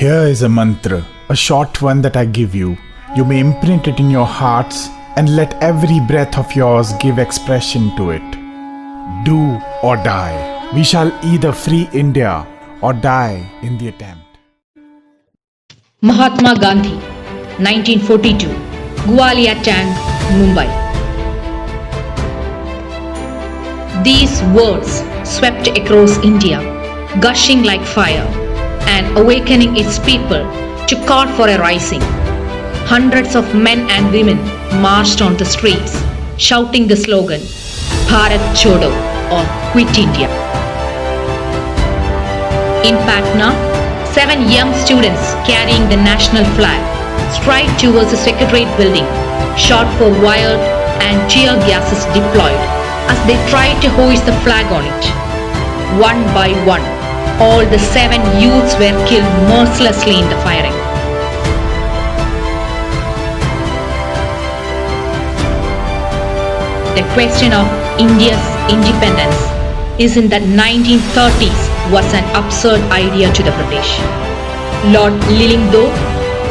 Here is a mantra, a short one that I give you. You may imprint it in your hearts and let every breath of yours give expression to it. Do or die. We shall either free India or die in the attempt. Mahatma Gandhi, 1942, Gwalior Tank, Mumbai. These words swept across India, gushing like fire and awakening its people to call for a rising. Hundreds of men and women marched on the streets, shouting the slogan, Bharat Chodo or Quit India. In Patna, 7 young students carrying the national flag stride towards the Secretariat building, shot for wild and tear gases deployed as they tried to hoist the flag on it. One by one, all the 7 youths were killed mercilessly in the firing. The question of India's independence is in that 1930s was an absurd idea to the British. Lord Lillingdon,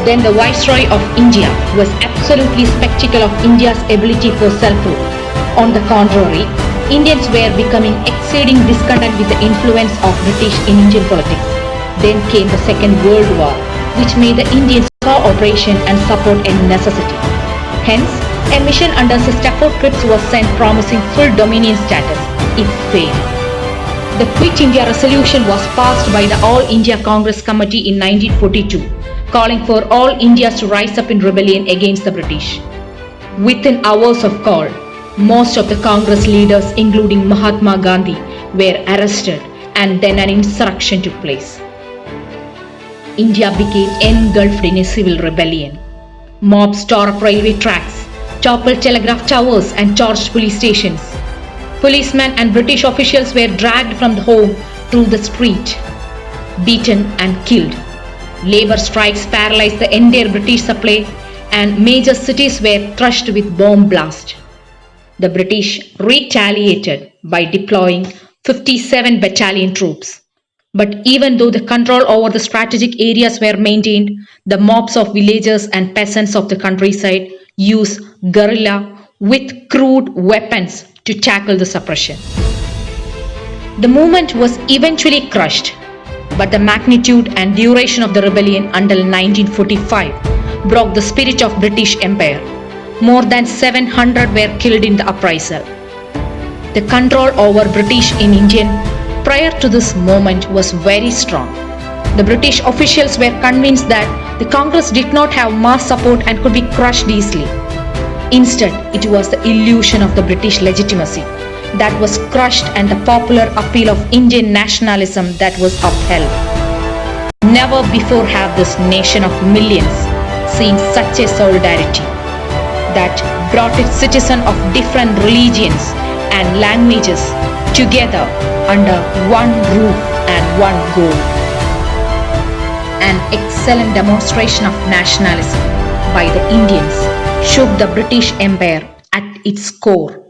then the Viceroy of India, was absolutely skeptical of India's ability for self-rule. On the contrary, Indians were becoming exceeding discontent with the influence of British in Indian politics. Then came the Second World War, which made the Indians cooperation and support a necessity. Hence, a mission under Sir Stafford Cripps was sent promising full dominion status. It failed. The Quit India resolution was passed by the All India Congress Committee in 1942, calling for all Indias to rise up in rebellion against the British. Within hours of call, most of the Congress leaders, including Mahatma Gandhi, were arrested and then an insurrection took place. India became engulfed in a civil rebellion. Mobs tore up railway tracks, toppled telegraph towers and torched police stations. Policemen and British officials were dragged from the home to the street, beaten and killed. Labor strikes paralyzed the entire British supply and major cities were crushed with bomb blast. The British retaliated by deploying 57 battalion troops. But even though the control over the strategic areas were maintained, the mobs of villagers and peasants of the countryside used guerrilla with crude weapons to tackle the suppression. The movement was eventually crushed, but the magnitude and duration of the rebellion until 1945 broke the spirit of British Empire. More than 700 were killed in the uprisal. The control over British in India prior to this moment was very strong. The British officials were convinced that the Congress did not have mass support and could be crushed easily. Instead, it was the illusion of the British legitimacy that was crushed and the popular appeal of Indian nationalism that was upheld. Never before have this nation of millions seen such a solidarity that brought its citizens of different religions and languages together under one roof and one goal. An excellent demonstration of nationalism by the Indians shook the British Empire at its core.